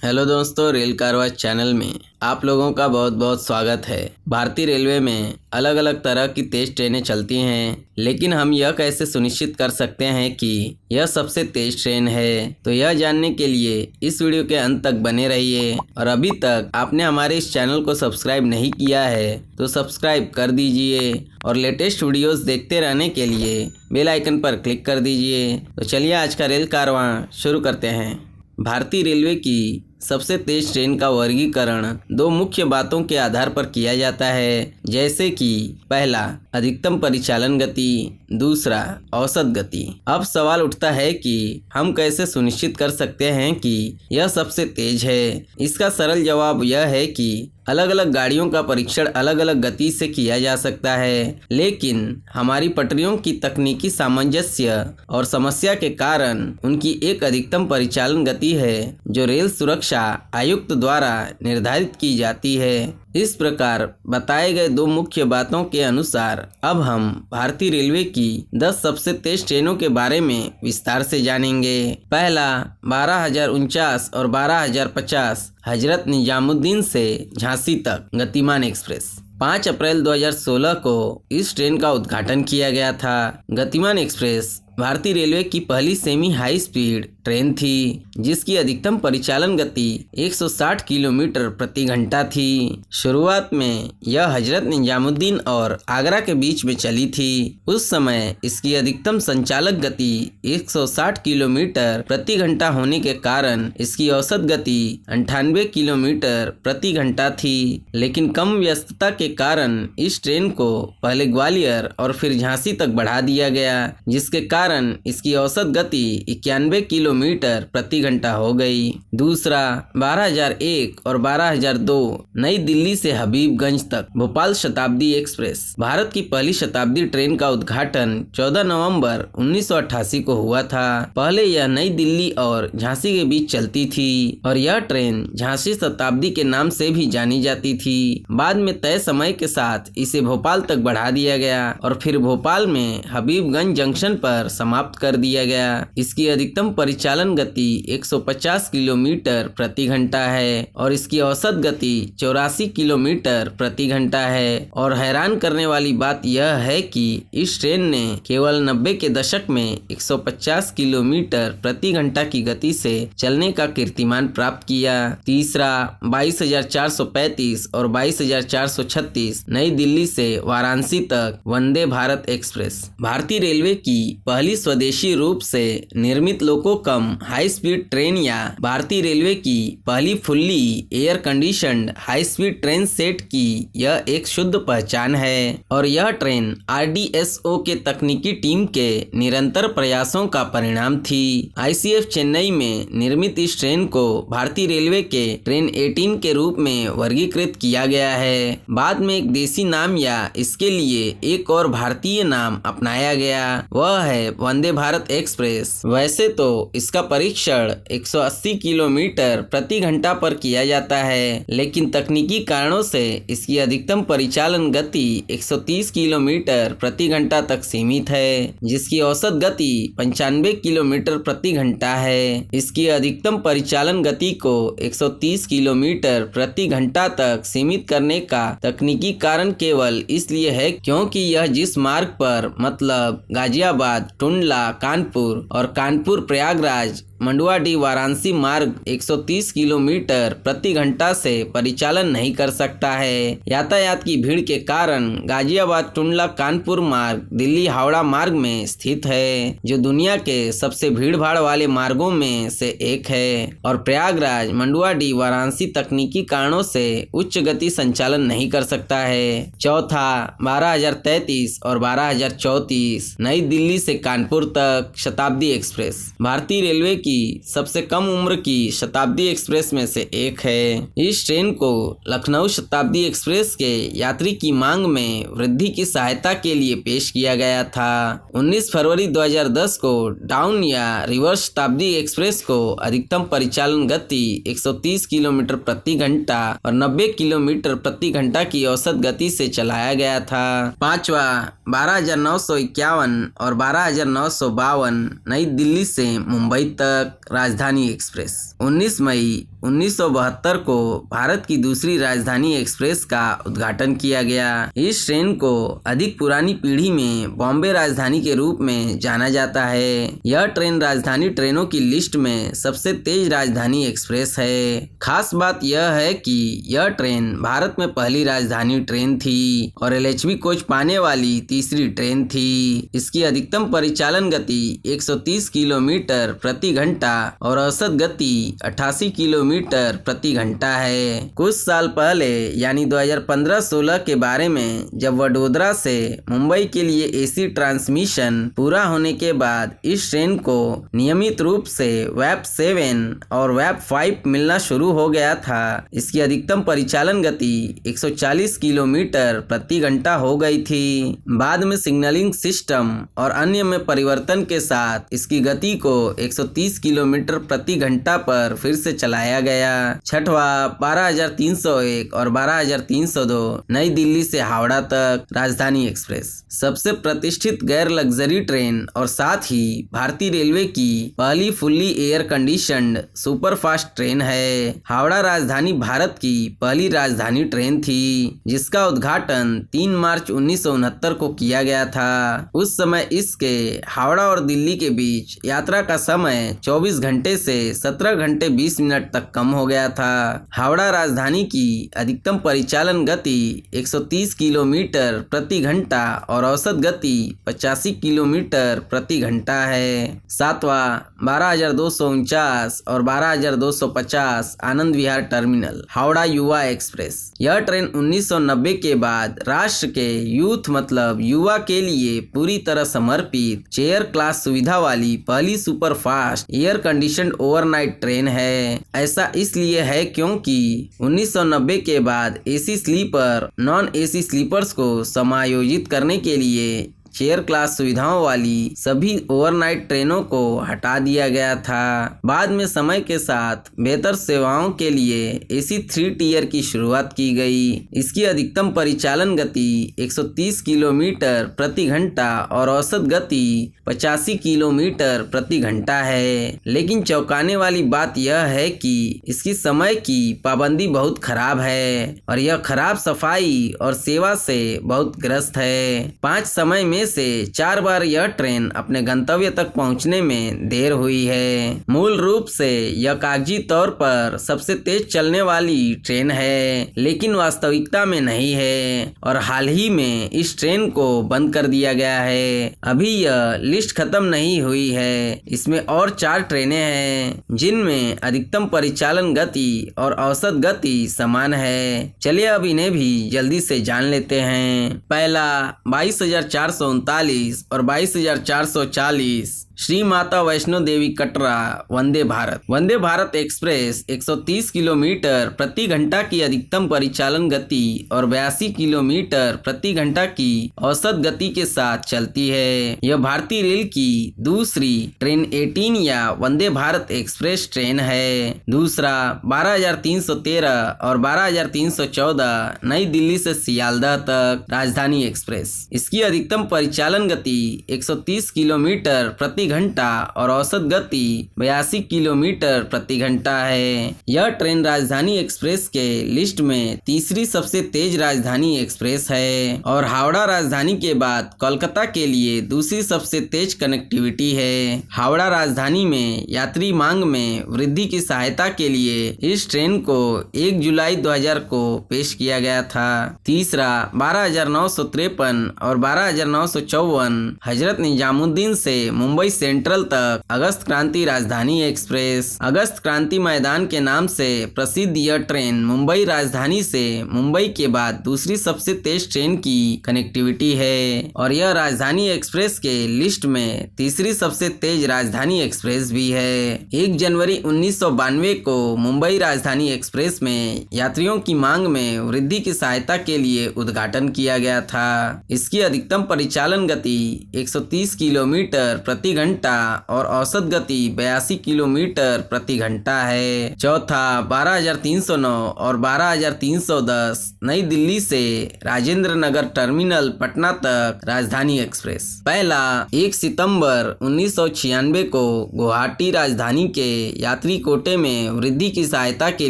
Hello दोस्तों, rail कारवां channel में आप लोगों का बहुत बहुत स्वागत है। भारतीय रेलवे में अलग अलग तरह की तेज़ ट्रेनें चलती हैं, लेकिन हम यह कैसे सुनिश्चित कर सकते हैं कि यह सबसे तेज़ ट्रेन है? तो यह जानने के लिए इस वीडियो के अंत तक बने रहिए। और अभी तक आपने हमारे इस चैनल को सब्सक्राइब नहीं किया है तो सब्सक्राइब कर दीजिए और लेटेस्ट वीडियोस देखते रहने के लिए बेल आइकन पर क्लिक कर दीजिए। तो चलिए आज का रेल कारवां शुरू करते हैं। भारतीय रेलवे की सबसे तेज़ ट्रेन का वर्गीकरण दो मुख्य बातों के आधार पर किया जाता है, जैसे कि पहला अधिकतम परिचालन गति, दूसरा औसत गति। अब सवाल उठता है कि हम कैसे सुनिश्चित कर सकते हैं कि यह सबसे तेज है। इसका सरल जवाब यह है कि अलग अलग गाड़ियों का परीक्षण अलग अलग गति से किया जा सकता है, लेकिन हमारी पटरियों की तकनीकी सामंजस्य और समस्या के कारण उनकी एक अधिकतम परिचालन गति है जो रेल सुरक्षा आयुक्त द्वारा निर्धारित की जाती है। इस प्रकार बताए गए दो मुख्य बातों के अनुसार अब हम भारतीय रेलवे की 10 सबसे तेज ट्रेनों के बारे में विस्तार से जानेंगे। पहला 12,049 और 12,050 हजरत निजामुद्दीन से झांसी तक गतिमान एक्सप्रेस। 5 अप्रैल 2016 को इस ट्रेन का उद्घाटन किया गया था। गतिमान एक्सप्रेस भारतीय रेलवे की पहली सेमी हाई स्पीड ट्रेन थी जिसकी अधिकतम परिचालन गति 160 किलोमीटर प्रति घंटा थी। शुरुआत में यह हजरत निजामुद्दीन और आगरा के बीच में चली थी। उस समय इसकी अधिकतम संचालक गति 160 किलोमीटर प्रति घंटा होने के कारण इसकी औसत गति 98 किलोमीटर प्रति घंटा थी, लेकिन कम व्यस्तता के कारण इस ट्रेन को पहले ग्वालियर और फिर झांसी तक बढ़ा दिया गया, जिसके कारण इसकी औसत गति 91 किलोमीटर प्रति घंटा हो गई। दूसरा 12,001 और 12,002 नई दिल्ली से हबीबगंज तक भोपाल शताब्दी एक्सप्रेस। भारत की पहली शताब्दी ट्रेन का उद्घाटन 14 नवंबर 1988 को हुआ था। पहले यह नई दिल्ली और झांसी के बीच चलती थी और यह ट्रेन झांसी शताब्दी के नाम से भी जानी जाती थी। बाद में तय समय के साथ इसे भोपाल तक बढ़ा दिया गया और फिर भोपाल में हबीबगंज जंक्शन पर समाप्त कर दिया गया। इसकी अधिकतम परिचालन गति 150 किलोमीटर प्रति घंटा है और इसकी औसत गति 84 किलोमीटर प्रति घंटा है। और हैरान करने वाली बात यह है कि इस ट्रेन ने केवल 90 के दशक में 150 किलोमीटर प्रति घंटा की गति से चलने का कीर्तिमान प्राप्त किया। तीसरा 22,435 और 22,436 नई दिल्ली से वाराणसी तक वंदे भारत एक्सप्रेस। भारतीय रेलवे की पहली स्वदेशी रूप से निर्मित लोको कम हाई स्पीड ट्रेन या भारतीय रेलवे की पहली fully air conditioned high speed train set की यह एक शुद्ध पहचान है और यह ट्रेन RDSO के तकनीकी टीम के निरंतर प्रयासों का परिणाम थी। ICF चेन्नई में निर्मित इस ट्रेन को भारतीय रेलवे के ट्रेन 18 के रूप में वर्गीकृत किया गया है। बाद में एक देसी नाम या इसके लिए एक और भारतीय नाम अपनाया गया, वह है वंदे भारत एक्सप्रेस। वैसे तो इसका परीक्षण 180 किलोमीटर प्रति घंटा पर किया जाता है, लेकिन तकनीकी कारणों से इसकी अधिकतम परिचालन गति 130 किलोमीटर प्रति घंटा तक सीमित है, जिसकी औसत गति 95 किलोमीटर प्रति घंटा है। इसकी अधिकतम परिचालन गति को 130 किलोमीटर प्रति घंटा तक सीमित करने का तकनीकी कारण केवल इसलिए है क्योंकि यह जिस मार्ग पर मतलब गाजियाबाद, टुंडला, कानपुर और कानपुर प्रयागराज, मंडुआडीह, वाराणसी मार्ग 130 किलोमीटर प्रति घंटा से परिचालन नहीं कर सकता है। यातायात की भीड़ के कारण गाजियाबाद, टुंडला, कानपुर मार्ग दिल्ली हावड़ा मार्ग में स्थित है, जो दुनिया के सबसे भीड़ भाड़ वाले मार्गों में से एक है। और प्रयागराज, मंडुआडीह, वाराणसी तकनीकी कारणों से उच्च गति संचालन नहीं कर सकता है। चौथा 12,033 और 12,034 नई दिल्ली से कानपुर तक शताब्दी एक्सप्रेस। भारतीय रेलवे की सबसे कम उम्र की शताब्दी एक्सप्रेस में से एक है। इस ट्रेन को लखनऊ शताब्दी एक्सप्रेस के यात्री की मांग में वृद्धि की सहायता के लिए पेश किया गया था। 19 फरवरी 2010 को डाउन या रिवर्स शताब्दी एक्सप्रेस को अधिकतम परिचालन गति 130 किलोमीटर प्रति घंटा और 90 किलोमीटर प्रति घंटा की औसत गति से चलाया गया था। पांचवा 12,951 और 12,952 नई दिल्ली से मुंबई तक राजधानी एक्सप्रेस। 19 मई 1972 को भारत की दूसरी राजधानी एक्सप्रेस का उद्घाटन किया गया। इस ट्रेन को अधिक पुरानी पीढ़ी में बॉम्बे राजधानी के रूप में जाना जाता है। यह ट्रेन राजधानी ट्रेनों की लिस्ट में सबसे तेज राजधानी एक्सप्रेस है। खास बात यह है कि यह ट्रेन भारत में पहली राजधानी ट्रेन थी और LHB कोच पाने वाली तीसरी ट्रेन थी। इसकी अधिकतम परिचालन गति 130 किलोमीटर प्रति घंटा और औसत गति 88 किलोमीटर प्रति घंटा है। कुछ साल पहले यानी 2015-16 के बारे में जब वडोदरा से मुंबई के लिए AC ट्रांसमिशन पूरा होने के बाद इस ट्रेन को नियमित रूप से WAP 7 और WAP 5 मिलना शुरू हो गया था। इसकी अधिकतम परिचालन गति 140 किलोमीटर प्रति घंटा हो गई थी। बाद में सिग्नलिंग सिस्टम और अन्य में परिवर्तन के साथ इसकी गति को 130 किलोमीटर प्रति घंटा पर फिर से चलाया गया। छठवा 12301 और 12302 नई दिल्ली से हावड़ा तक राजधानी एक्सप्रेस सबसे प्रतिष्ठित गैर लग्जरी ट्रेन और साथ ही भारतीय रेलवे की पहली fully air conditioned superfast train है। हावड़ा राजधानी भारत की पहली राजधानी ट्रेन थी जिसका उद्घाटन 3 मार्च 1969 को किया गया था। उस समय इसके हावड़ा और दिल्ली के बीच यात्रा का समय 24 घंटे से 17 घंटे 20 मिनट तक कम हो गया था। हावड़ा राजधानी की अधिकतम परिचालन गति 130 किलोमीटर प्रति घंटा और औसत गति 85 किलोमीटर प्रति घंटा है। सातवां 12249 और 12250 आनंद विहार टर्मिनल हावड़ा युवा एक्सप्रेस। यह ट्रेन 1990 के बाद राष्ट्र के यूथ मतलब युवा के लिए पूरी तरह समर्पित चेयर क्लास सुविधा वाली पहली superfast air conditioned overnight train है। ऐसा इसलिए है क्योंकि 1990 के बाद AC sleeper non AC sleepers को समायोजित करने के लिए चेयर क्लास सुविधाओं वाली सभी ओवरनाइट ट्रेनों को हटा दिया गया था। बाद में समय के साथ बेहतर सेवाओं के लिए AC 3 टियर की शुरुआत की गई। इसकी अधिकतम परिचालन गति 130 किलोमीटर प्रति घंटा और औसत गति 85 किलोमीटर प्रति घंटा है। लेकिन चौंकाने वाली बात यह है कि इसकी समय की पाबंदी बहुत खराब है और यह खराब सफाई और सेवा से बहुत ग्रस्त है। 5 समय में से 4 बार यह ट्रेन अपने गंतव्य तक पहुंचने में देर हुई है। मूल रूप से यह कागजी तौर पर सबसे तेज चलने वाली ट्रेन है लेकिन वास्तविकता में नहीं है और हाल ही में इस ट्रेन को बंद कर दिया गया है। अभी यह लिस्ट खत्म नहीं हुई है। इसमें और 4 ट्रेनें हैं जिनमें अधिकतम परिचालन गति और औसत गति समान है। चलिए अब इन्हें भी जल्दी से जान लेते हैं। पहला 22,439 और 22,440 श्री माता वैष्णो देवी कटरा वंदे भारत। वंदे भारत एक्सप्रेस 130 किलोमीटर प्रति घंटा की अधिकतम परिचालन गति और 82 किलोमीटर प्रति घंटा की औसत गति के साथ चलती है। यह भारतीय रेल की दूसरी ट्रेन 18 या वंदे भारत एक्सप्रेस ट्रेन है। दूसरा 12,313 और 12,314 नई दिल्ली से सियालदह तक राजधानी एक्सप्रेस। इसकी अधिकतम परिचालन गति 130 किलोमीटर प्रति घंटा और औसत गति 82 किलोमीटर प्रति घंटा है। यह ट्रेन राजधानी एक्सप्रेस के लिस्ट में तीसरी सबसे तेज राजधानी एक्सप्रेस है और हावड़ा राजधानी के बाद कोलकाता के लिए दूसरी सबसे तेज कनेक्टिविटी है। हावड़ा राजधानी में यात्री मांग में वृद्धि की सहायता के लिए इस ट्रेन को 1 जुलाई 2000 को पेश किया गया था। तीसरा 12,953 और 12,954 हजरत निजामुद्दीन से मुंबई सेंट्रल तक अगस्त क्रांति राजधानी एक्सप्रेस। अगस्त क्रांति मैदान के नाम से प्रसिद्ध यह ट्रेन मुंबई राजधानी से मुंबई के बाद दूसरी सबसे तेज ट्रेन की कनेक्टिविटी है और यह राजधानी एक्सप्रेस के लिस्ट में तीसरी सबसे तेज राजधानी एक्सप्रेस भी है। 1 जनवरी 1992 को मुंबई राजधानी एक्सप्रेस में यात्रियों की मांग में वृद्धि की सहायता के लिए उद्घाटन किया गया था। इसकी अधिकतम परिचालन गति 130 किलोमीटर प्रति घंटा और औसत गति 82 किलोमीटर प्रति घंटा है। चौथा 12,309 और 12,310 नई दिल्ली से राजेंद्र नगर टर्मिनल पटना तक राजधानी एक्सप्रेस। पहला 1 सितंबर 1996 को गुवाहाटी राजधानी के यात्री कोटे में वृद्धि की सहायता के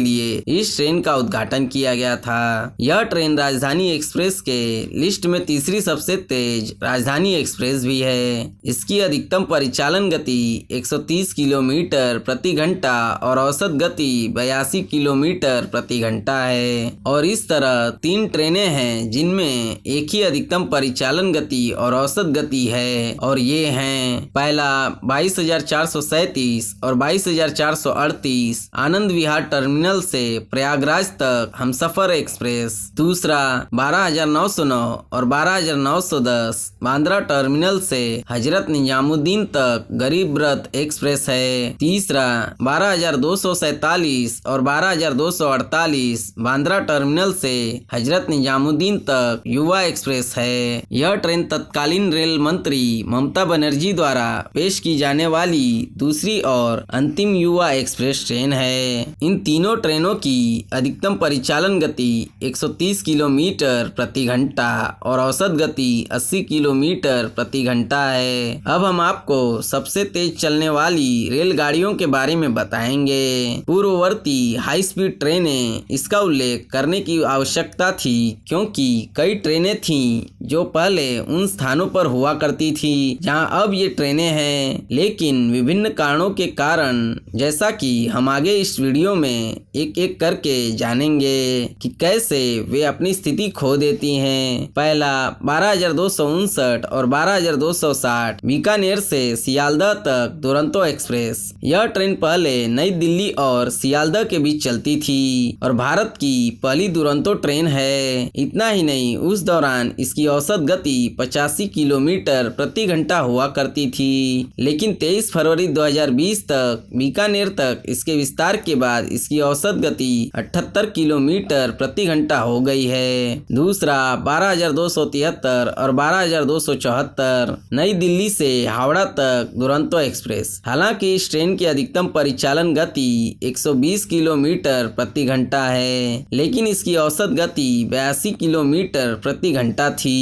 लिए इस ट्रेन का उद्घाटन किया गया था। यह ट्रेन राजधानी एक्सप्रेस के लिस्ट में तीसरी सबसे तेज राजधानी एक्सप्रेस भी है। इसकी अधिकतम परिचालन गति 130 किलोमीटर प्रति घंटा और औसत गति 82 किलोमीटर प्रति घंटा है। और इस तरह 3 ट्रेनें हैं जिनमें एक ही अधिकतम परिचालन गति और औसत गति है, और ये हैं पहला 22,437 और 22,438 आनंद विहार टर्मिनल से प्रयागराज तक हमसफर एक्सप्रेस। दूसरा 12,909 और 12,910 बांद्रा टर्मिनल से हजरत निजामुद्दीन तक गरीब रथ एक्सप्रेस है। तीसरा 12,247 और 12,248 बांद्रा टर्मिनल से हजरत निजामुद्दीन तक युवा एक्सप्रेस है। यह ट्रेन तत्कालीन रेल मंत्री ममता बनर्जी द्वारा पेश की जाने वाली दूसरी और अंतिम युवा एक्सप्रेस ट्रेन है। इन तीनों ट्रेनों की अधिकतम परिचालन गति 130 किलोमीटर प्रति घंटा और औसत गति 80 किलोमीटर प्रति घंटा है। अब हम आपको सबसे तेज चलने वाली रेलगाड़ियों के बारे में बताएंगे। पूर्ववर्ती हाई स्पीड ट्रेनें इसका उल्लेख करने की आवश्यकता थी, क्योंकि कई ट्रेनें थीं जो पहले उन स्थानों पर हुआ करती थी जहां अब ये ट्रेनें हैं, लेकिन विभिन्न कारणों के कारण, जैसा कि हम आगे इस वीडियो में एक एक करके जानेंगे कि कैसे वे अपनी स्थिति खो देती हैं। पहला 12,259 और 12,260 बीकानेर से सियालदह तक दुरंतो एक्सप्रेस। यह ट्रेन पहले नई दिल्ली और सियालदह के बीच चलती थी और भारत की पहली दुरंतो ट्रेन है। इतना ही नहीं, उस दौरान इसकी औसत गति 85 किलोमीटर प्रति घंटा हुआ करती थी, लेकिन 23 फरवरी 2020 तक बीकानेर तक इसके विस्तार के बाद इसकी औसत गति 78 किलोमीटर प्रति घंटा हो गई है। दूसरा 12,273 और 12,274 नई दिल्ली से हावड़ा तक दुरंतो एक्सप्रेस। हालांकि इस ट्रेन की अधिकतम परिचालन गति 120 किलोमीटर प्रति घंटा है, लेकिन इसकी औसत गति 82 किलोमीटर प्रति घंटा थी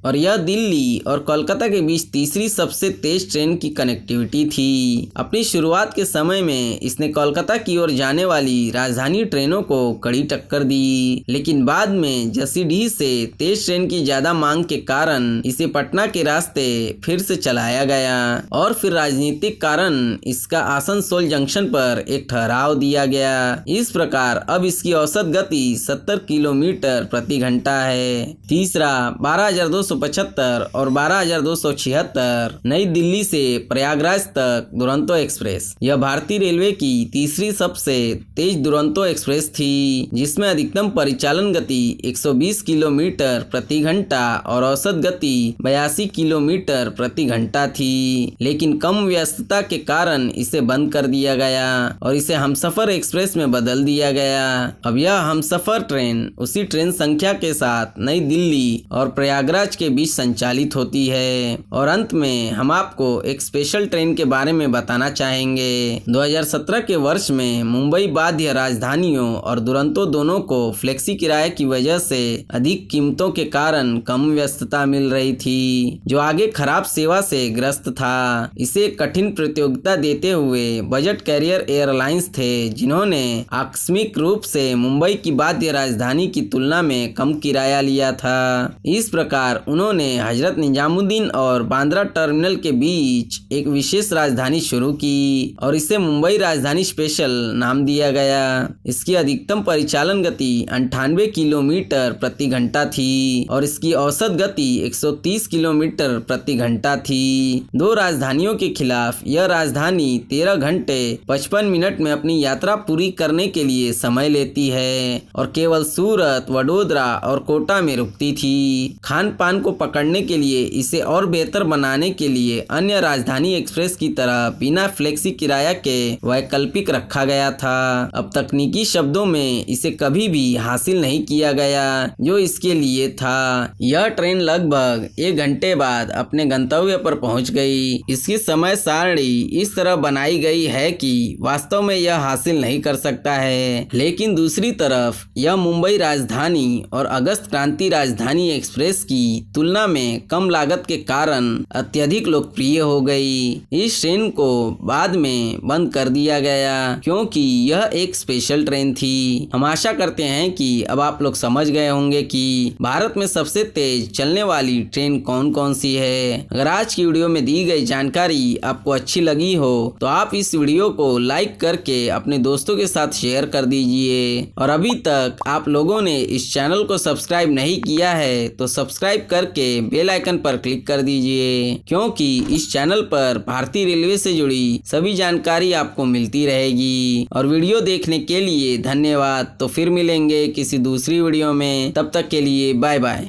और यह दिल्ली और कोलकाता के बीच तीसरी सबसे तेज ट्रेन की कनेक्टिविटी थी। अपनी शुरुआत के समय में इसने कोलकाता की ओर जाने वाली राजधानी ट्रेनों को कड़ी टक्कर दी, लेकिन बाद में जसीडीह से तेज ट्रेन की ज्यादा मांग के कारण इसे पटना के रास्ते फिर से चलाया गया और फिर राजनीतिक कारण इसका आसनसोल जंक्शन पर एक ठहराव दिया गया। इस प्रकार अब इसकी औसत गति 70 किलोमीटर प्रति घंटा है। तीसरा 12,275 और 12,276 नई दिल्ली से प्रयागराज तक दुरंतो एक्सप्रेस। यह भारतीय रेलवे की तीसरी सबसे तेज दुरंतो एक्सप्रेस थी, जिसमें अधिकतम परिचालन गति 120 किलोमीटर प्रति घंटा और औसत गति 82 किलोमीटर प्रति घंटा थी, लेकिन कम व्यस्तता के कारण इसे बंद कर दिया गया और इसे हमसफर एक्सप्रेस में बदल दिया गया। अब यह हमसफर ट्रेन उसी ट्रेन संख्या के साथ नई दिल्ली और प्रयागराज के बीच संचालित होती है। और अंत में हम आपको एक स्पेशल ट्रेन के बारे में बताना चाहेंगे। 2017 के वर्ष में मुंबई बाध्य राजधानियों और दुरंतो दोनों को फ्लेक्सी किराए की वजह से अधिक कीमतों के कारण कम व्यस्तता मिल रही थी, जो आगे खराब सेवा से ग्रस्त था। इसे कठिन प्रतियोगिता देते हुए बजट कैरियर एयरलाइंस थे, जिन्होंने आकस्मिक रूप से मुंबई की बाध्य राजधानी की तुलना में कम किराया लिया था। इस प्रकार उन्होंने हजरत निजामुद्दीन और बांद्रा टर्मिनल के बीच एक विशेष राजधानी शुरू की और इसे मुंबई राजधानी स्पेशल नाम दिया गया। इसकी अधिकतम परिचालन गति 98 किलोमीटर प्रति घंटा थी और इसकी औसत गति 130 किलोमीटर प्रति घंटा थी। दो राजधानियों के खिलाफ यह राजधानी 13 घंटे 55 मिनट में अपनी यात्रा पूरी करने के लिए समय लेती है और केवल सूरत, वडोदरा और कोटा में रुकती थी। खान पान को पकड़ने के लिए इसे और बेहतर बनाने के लिए अन्य राजधानी एक्सप्रेस की तरह बिना फ्लेक्सी किराया के वैकल्पिक रखा गया था। अब तकनीकी शब्दों में इसे कभी भी हासिल नहीं किया गया जो इसके लिए था। यह ट्रेन लगभग 1 घंटे बाद अपने गंतव्य पर पहुंच गई इसकी समय सारणी इस तरह बनाई गई है कि वास्तव में यह हासिल नहीं कर सकता है, लेकिन दूसरी तरफ यह मुंबई राजधानी और अगस्त क्रांति राजधानी एक्सप्रेस की तुलना में कम लागत के कारण अत्यधिक लोकप्रिय हो गई। इस ट्रेन को बाद में बंद कर दिया गया क्योंकि यह एक स्पेशल ट्रेन थी। हम आशा करते हैं कि अब आप लोग समझ गए होंगे कि भारत में सबसे तेज चलने वाली ट्रेन कौन कौन सी है। अगर आज की वीडियो में दी गई जानकारी आपको अच्छी लगी हो तो आप इस वीडियो को लाइक करके अपने दोस्तों के साथ शेयर कर दीजिए, और अभी तक आप लोगों ने इस चैनल को सब्सक्राइब नहीं किया है तो सब्सक्राइब करके बेल आइकन पर क्लिक कर दीजिए, क्योंकि इस चैनल पर भारतीय रेलवे से जुड़ी सभी जानकारी आपको मिलती रहेगी। और वीडियो देखने के लिए धन्यवाद। तो फिर मिलेंगे किसी दूसरी वीडियो में, तब तक के लिए बाय बाय।